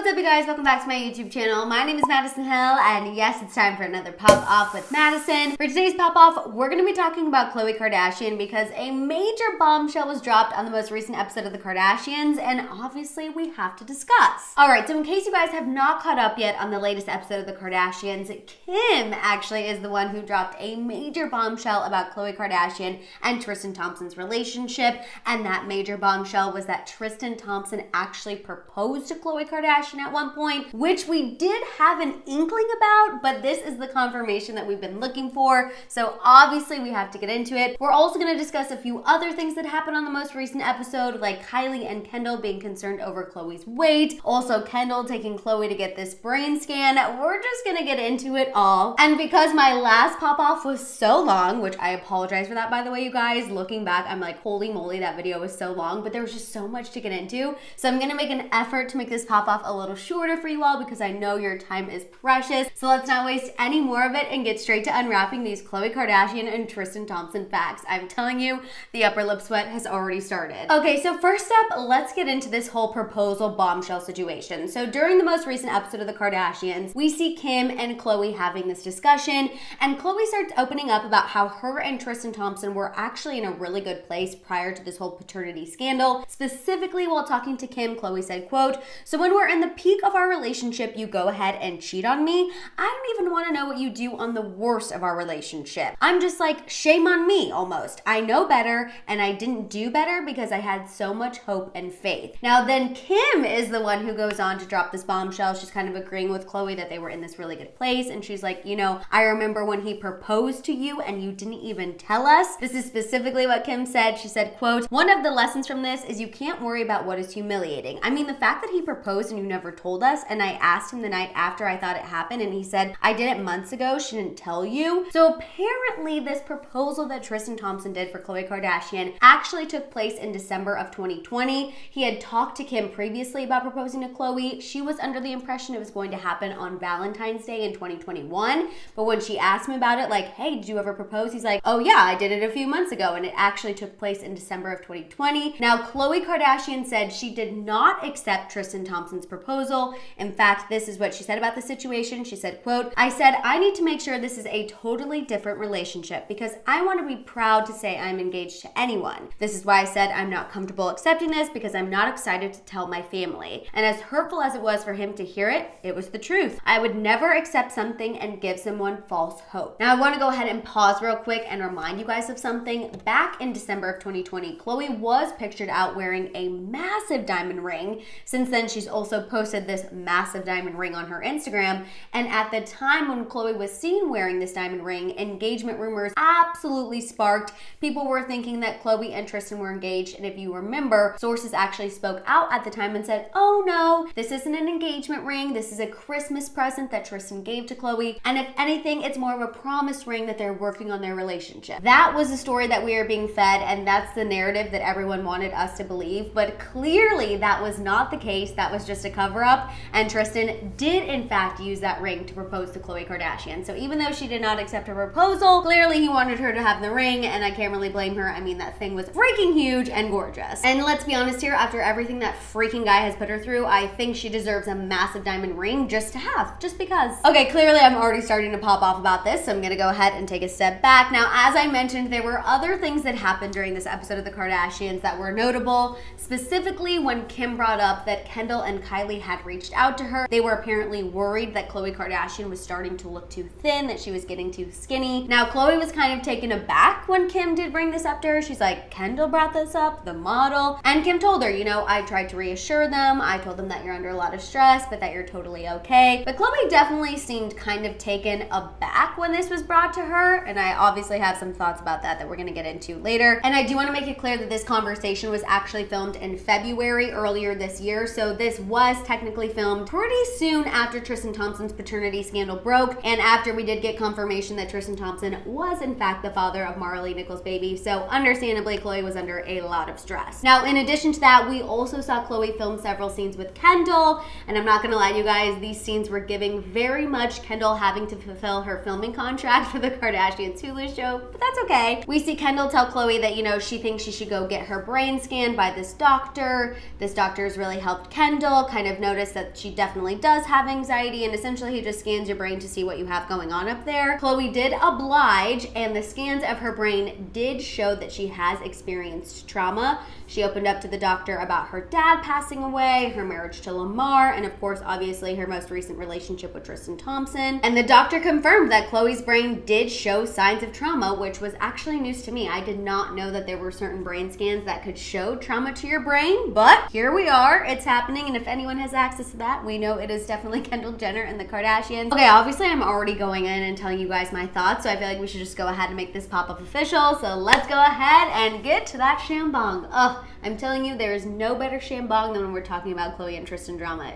What's up, you guys? Welcome back to my YouTube channel. My name is Madison and yes, it's time for another Pop Off with Madison. For today's Pop Off, we're going to be talking about Khloe Kardashian because a major bombshell was dropped on the most recent episode of The Kardashians, and obviously we have to discuss. Alright, so in case you guys have not caught up yet on the latest episode of The Kardashians, Kim actually is the one who dropped a major bombshell about Khloe Kardashian and Tristan Thompson's relationship, and that major bombshell was that Tristan Thompson actually proposed to Khloe Kardashian at one point, which we did have an inkling about, but this is the confirmation that we've been looking for, so obviously we have to get into it. We're also going to discuss a few other things that happened on the most recent episode, like Kylie and Kendall being concerned over Khloe's weight, also Kendall taking Khloe to get this brain scan. We're just going to get into it all. And because my last pop-off was so long, which I apologize for that, by the way, you guys, looking back, I'm like, holy moly, that video was so long, but there was just so much to get into, so I'm going to make an effort to make this pop-off a little shorter for you all because I know your time is precious. So let's not waste any more of it and get straight to unwrapping these Khloe Kardashian and Tristan Thompson facts. I'm telling you, the upper lip sweat has already started. Okay, so first up, let's get into this whole proposal bombshell situation. So during the most recent episode of The Kardashians, we see Kim and Khloe having this discussion, and Khloe starts opening up about how her and Tristan Thompson were actually in a really good place prior to this whole paternity scandal. Specifically, while talking to Kim, Khloe said, quote, "So when we're in the peak of our relationship, you go ahead and cheat on me. I don't even want to know what you do on the worst of our relationship. I'm just like, shame on me almost. I know better, and I didn't do better because I had so much hope and faith." Now then Kim is the one who goes on to drop this bombshell. She's kind of agreeing with Khloe that they were in this really good place, and she's like, you know, I remember when he proposed to you and you didn't even tell us. This is specifically what Kim said. She said, quote, "One of the lessons from this is you can't worry about what is humiliating. I mean, the fact that he proposed and you never told us, and I asked him the night after I thought it happened, and he said, I did it months ago, she didn't tell you." So apparently this proposal that Tristan Thompson did for Khloe Kardashian actually took place in December of 2020. He had talked to Kim previously about proposing to Khloe. She was under the impression it was going to happen on Valentine's Day in 2021, but when she asked him about it, like, hey, did you ever propose? He's like, oh yeah, I did it a few months ago, and it actually took place in December of 2020. Now, Khloe Kardashian said she did not accept Tristan Thompson's proposal. In fact, this is what she said about the situation. She said, quote, "I said, I need to make sure this is a totally different relationship because I want to be proud to say I'm engaged to anyone. This is why I said I'm not comfortable accepting this because I'm not excited to tell my family." And as hurtful as it was for him to hear it, it was the truth. I would never accept something and give someone false hope. Now, I want to go ahead and pause real quick and remind you guys of something. Back in December of 2020, Khloe was pictured out wearing a massive diamond ring. Since then, she's also posted this massive diamond ring on her Instagram, and at the time when Khloe was seen wearing this diamond ring, engagement rumors absolutely sparked. People were thinking that Khloe and Tristan were engaged, and if you remember, sources actually spoke out at the time and said, oh no, this isn't an engagement ring, this is a Christmas present that Tristan gave to Khloe, and if anything, it's more of a promise ring that they're working on their relationship. That was the story that we are being fed, and that's the narrative that everyone wanted us to believe, but clearly that was not the case. That was just a cover-up, and Tristan did in fact use that ring to propose to Khloe Kardashian. So even though she did not accept her proposal, clearly he wanted her to have the ring, and I can't really blame her. I mean, that thing was freaking huge and gorgeous. And let's be honest here, after everything that freaking guy has put her through, I think she deserves a massive diamond ring just to have, just because. Okay, clearly I'm already starting to pop off about this, so I'm gonna go ahead and take a step back. Now, as I mentioned, there were other things that happened during this episode of The Kardashians that were notable, specifically when Kim brought up that Kendall and Kylie had reached out to her. They were apparently worried that Khloe Kardashian was starting to look too thin, that she was getting too skinny. Now, Khloe was kind of taken aback when Kim did bring this up to her. She's like, Kendall brought this up, the model. And Kim told her, you know, I tried to reassure them. I told them that you're under a lot of stress, but that you're totally okay. But Khloe definitely seemed kind of taken aback when this was brought to her. And I obviously have some thoughts about that we're gonna get into later. And I do wanna make it clear that this conversation was actually filmed in February earlier this year. So this was technically filmed pretty soon after Tristan Thompson's paternity scandal broke, and after we did get confirmation that Tristan Thompson was in fact the father of Marley Nichols' baby. So understandably, Khloe was under a lot of stress. Now, in addition to that, we also saw Khloe film several scenes with Kendall, and I'm not gonna lie to you guys, these scenes were giving very much Kendall having to fulfill her filming contract for the Kardashians Hulu show, but that's okay. We see Kendall tell Khloe that, you know, she thinks she should go get her brain scanned by this doctor. This doctor's really helped Kendall kind of I've noticed that she definitely does have anxiety, and essentially he just scans your brain to see what you have going on up there. Khloe did oblige, and the scans of her brain did show that she has experienced trauma. She opened up to the doctor about her dad passing away, her marriage to Lamar, and of course, obviously, her most recent relationship with Tristan Thompson. And the doctor confirmed that Khloe's brain did show signs of trauma, which was actually news to me. I did not know that there were certain brain scans that could show trauma to your brain, but here we are. It's happening, and if anyone has access to that, we know it is definitely Kendall Jenner and the Kardashians. Okay, obviously, I'm already going in and telling you guys my thoughts, so I feel like we should just go ahead and make this pop-up official. So let's go ahead and get to that shambong. Ugh, I'm telling you, there is no better shambong than when we're talking about Khloe and Tristan drama.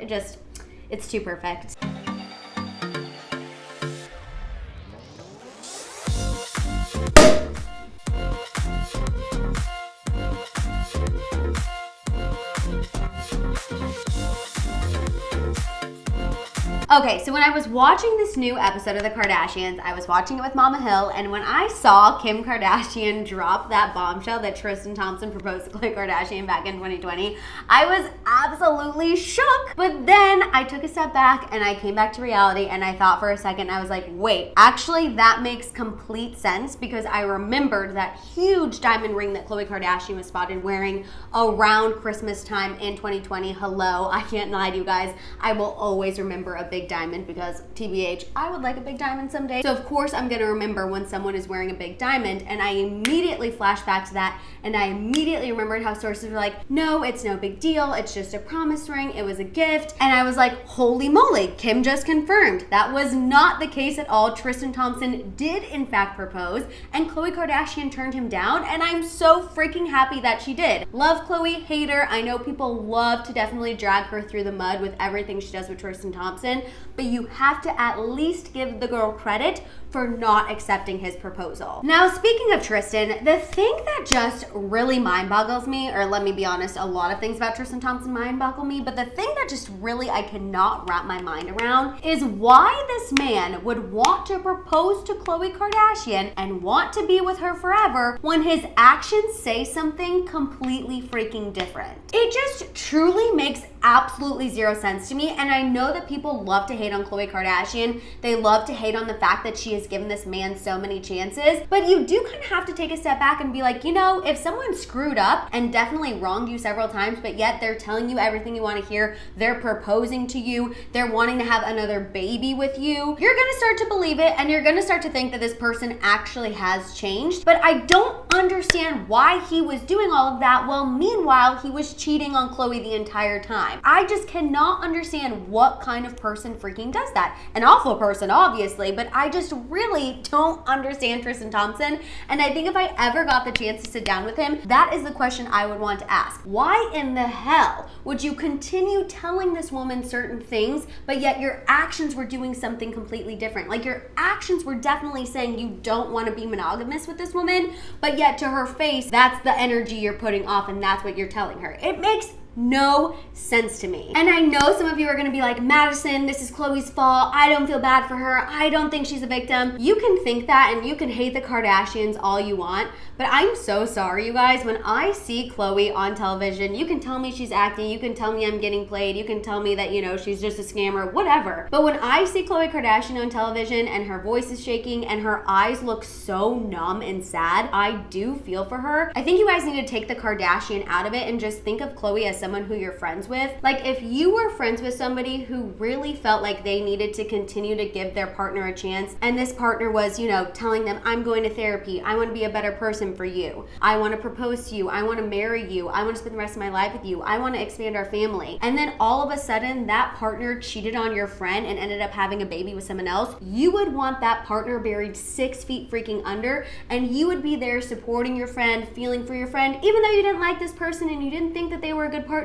It's too perfect. Okay, so when I was watching this new episode of The Kardashians, I was watching it with Mama Hill, and when I saw Kim Kardashian drop that bombshell that Tristan Thompson proposed to Khloe Kardashian back in 2020, I was absolutely shook. But then I took a step back and I came back to reality, and I thought for a second, I was like, wait, actually that makes complete sense, because I remembered that huge diamond ring that Khloe Kardashian was spotted wearing around Christmas time in 2020. Hello, I can't lie to you guys. I will always remember a big diamond, because TBH, I would like a big diamond someday. So of course I'm gonna remember when someone is wearing a big diamond, and I immediately flashed back to that, and I immediately remembered how sources were like, no, it's no big deal, it's just a promise ring, it was a gift. And I was like, holy moly, Kim just confirmed that was not the case at all. Tristan Thompson did in fact propose, and Khloe Kardashian turned him down, and I'm so freaking happy that she did. Love Khloe, hate her. I know people love to definitely drag her through the mud with everything she does with Tristan Thompson, but you have to at least give the girl credit for not accepting his proposal. Now, speaking of Tristan, the thing that just really mind boggles me, or let me be honest, a lot of things about Tristan Thompson mind boggle me, but the thing that just really I cannot wrap my mind around is why this man would want to propose to Khloe Kardashian and want to be with her forever when his actions say something completely freaking different. It just truly makes absolutely zero sense to me, and I know that people love to hate on Khloe Kardashian. They love to hate on the fact that she has given this man so many chances, but you do kind of have to take a step back and be like, you know, if someone screwed up and definitely wronged you several times, but yet they're telling you everything you want to hear, they're proposing to you, they're wanting to have another baby with you, you're gonna start to believe it, and you're gonna start to think that this person actually has changed. But I don't understand why he was doing all of that while meanwhile he was cheating on Khloe the entire time. I just cannot understand what kind of person freaking does that. An awful person, obviously, but I just really don't understand Tristan Thompson, and I think if I ever got the chance to sit down with him, that is the question I would want to ask. Why in the hell would you continue telling this woman certain things, but yet your actions were doing something completely different? Like, your actions were definitely saying you don't want to be monogamous with this woman, but yet to her face, that's the energy you're putting off, and that's what you're telling her. It makes no sense to me. And I know some of you are gonna be like, Madison, this is Khloe's fault. I don't feel bad for her. I don't think she's a victim. You can think that, and you can hate the Kardashians all you want, but I'm so sorry, you guys. When I see Khloe on television, you can tell me she's acting, you can tell me I'm getting played, you can tell me that, you know, she's just a scammer, whatever. But when I see Khloe Kardashian on television and her voice is shaking and her eyes look so numb and sad, I do feel for her. I think you guys need to take the Kardashian out of it and just think of Khloe as someone who you're friends with. Like, if you were friends with somebody who really felt like they needed to continue to give their partner a chance, and this partner was, you know, telling them, I'm going to therapy, I want to be a better person for you, I want to propose to you, I want to marry you, I want to spend the rest of my life with you, I want to expand our family, and then all of a sudden that partner cheated on your friend and ended up having a baby with someone else, you would want that partner buried 6 feet freaking under, and you would be there supporting your friend, feeling for your friend, even though you didn't like this person and you didn't think that they were a good partner,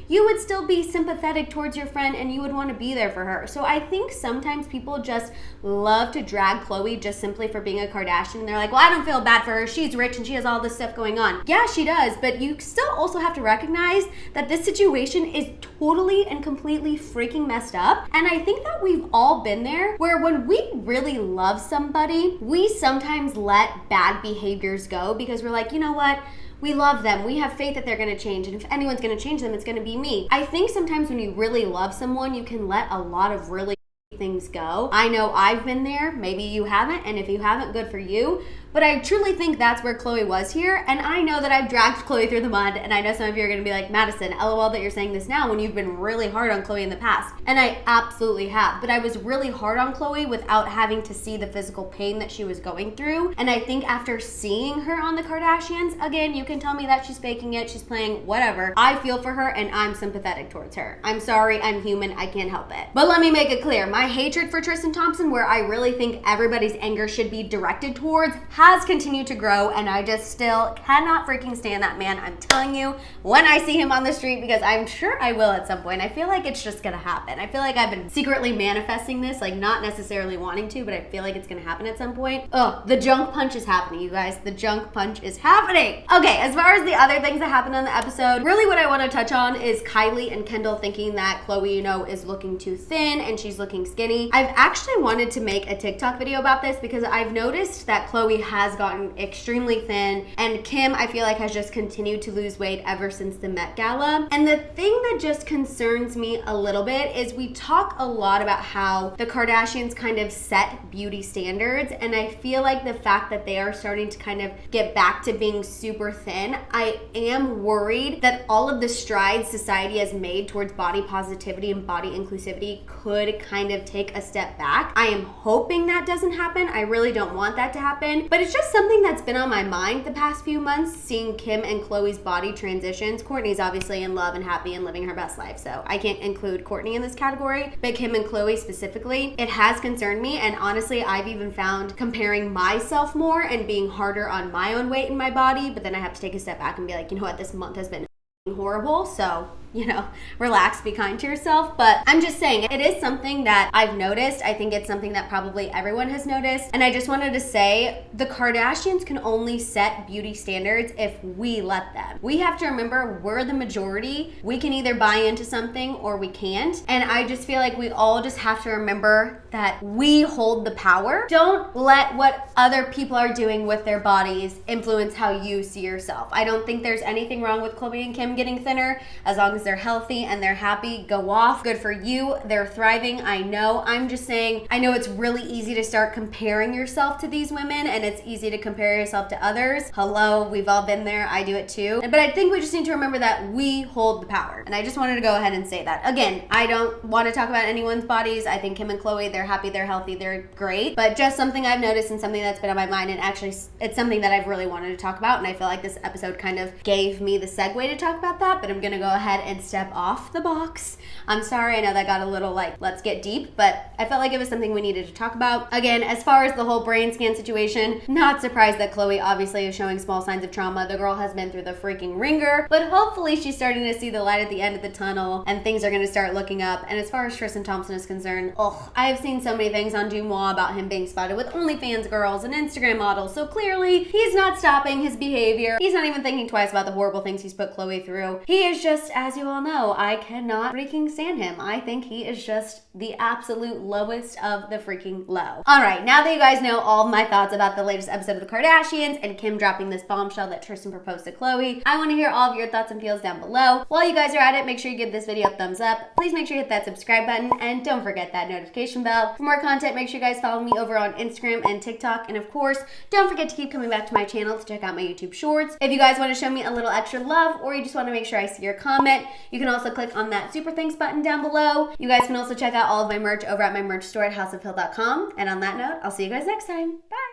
you would still be sympathetic towards your friend and you would want to be there for her. So I think sometimes people just love to drag Khloe just simply for being a Kardashian. They're like, well, I don't feel bad for her. She's rich and she has all this stuff going on. Yeah, she does, but you still also have to recognize that this situation is totally and completely freaking messed up. And I think that we've all been there, where when we really love somebody, we sometimes let bad behaviors go because we're like, you know what? we love them. We have faith that they're going to change. And if anyone's going to change them, it's going to be me. I think sometimes when you really love someone, you can let a lot of really things go. I know I've been there. Maybe you haven't. And if you haven't, good for you. But I truly think that's where Khloe was here. And I know that I've dragged Khloe through the mud. And I know some of you are going to be like, Madison, LOL that you're saying this now when you've been really hard on Khloe in the past. And I absolutely have. But I was really hard on Khloe without having to see the physical pain that she was going through. And I think after seeing her on the Kardashians, again, you can tell me that she's faking it, she's playing, whatever. I feel for her and I'm sympathetic towards her. I'm sorry, I'm human, I can't help it. But let me make it clear, my hatred for Tristan Thompson, where I really think everybody's anger should be directed towards, has continued to grow, and I just still cannot freaking stand that man. I'm telling you, when I see him on the street, because I'm sure I will at some point, I feel like it's just gonna happen. I feel like I've been secretly manifesting this, like not necessarily wanting to, but I feel like it's gonna happen at some point. Oh, the junk punch is happening, you guys. The junk punch is happening. Okay, as far as the other things that happened on the episode, really what I want to touch on is Kylie and Kendall thinking that Khloe, you know, is looking too thin and she's looking skinny. I've actually wanted to make a TikTok video about this because I've noticed that Khloe has gotten extremely thin, and Kim, I feel like, has just continued to lose weight ever since the Met Gala. And the thing that just concerns me a little bit is we talk a lot about how the Kardashians kind of set beauty standards, and I feel like the fact that they are starting to kind of get back to being super thin, I am worried that all of the strides society has made towards body positivity and body inclusivity could kind of take a step back. I am hoping that doesn't happen. I really don't want that to happen, but it's just something that's been on my mind the past few months, seeing Kim and Khloe's body transitions. Kourtney's obviously in love and happy and living her best life, so I can't include Kourtney in this category, but Kim and Khloe specifically, it has concerned me. And honestly, I've even found comparing myself more and being harder on my own weight in my body, but then I have to take a step back and be like, you know what, this month has been horrible, so you know, relax, be kind to yourself. But I'm just saying, it is something that I've noticed. I think it's something that probably everyone has noticed. And I just wanted to say, the Kardashians can only set beauty standards if we let them. We have to remember we're the majority. We can either buy into something or we can't. And I just feel like we all just have to remember that we hold the power. Don't let what other people are doing with their bodies influence how you see yourself. I don't think there's anything wrong with Khloe and Kim getting thinner, as long as they're healthy and they're happy. Go off, good for you, they're thriving. I know, I'm just saying, I know it's really easy to start comparing yourself to these women, and it's easy to compare yourself to others. Hello, we've all been there, I do it too. But I think we just need to remember that we hold the power, and I just wanted to go ahead and say that. Again, I don't want to talk about anyone's bodies. I think Kim and Khloe, they're happy, they're healthy, they're great, but just something I've noticed and something that's been on my mind, and actually it's something that I've really wanted to talk about, and I feel like this episode kind of gave me the segue to talk about that. But I'm gonna go ahead and step off the box. I'm sorry, I know that got a little like, let's get deep, but I felt like it was something we needed to talk about. Again, as far as the whole brain scan situation, not surprised that Khloe obviously is showing small signs of trauma. The girl has been through the freaking ringer, but hopefully she's starting to see the light at the end of the tunnel and things are gonna start looking up. And as far as Tristan Thompson is concerned, I've seen so many things on Dumois about him being spotted with OnlyFans girls and Instagram models, so clearly he's not stopping his behavior. He's not even thinking twice about the horrible things he's put Khloe through. He is just, as you all know, I cannot freaking stand him. I think he is just the absolute lowest of the freaking low. All right, now that you guys know all of my thoughts about the latest episode of the Kardashians and Kim dropping this bombshell that Tristan proposed to Khloe, I want to hear all of your thoughts and feels down below. While you guys are at it, make sure you give this video a thumbs up. Please make sure you hit that subscribe button and don't forget that notification bell. For more content, make sure you guys follow me over on Instagram and TikTok. And of course, don't forget to keep coming back to my channel to check out my YouTube shorts. If you guys want to show me a little extra love, or you just want to make sure I see your comment, you can also click on that super thanks button down below. You guys can also check out all of my merch over at my merch store at houseofhill.com. And on that note, I'll see you guys next time. Bye!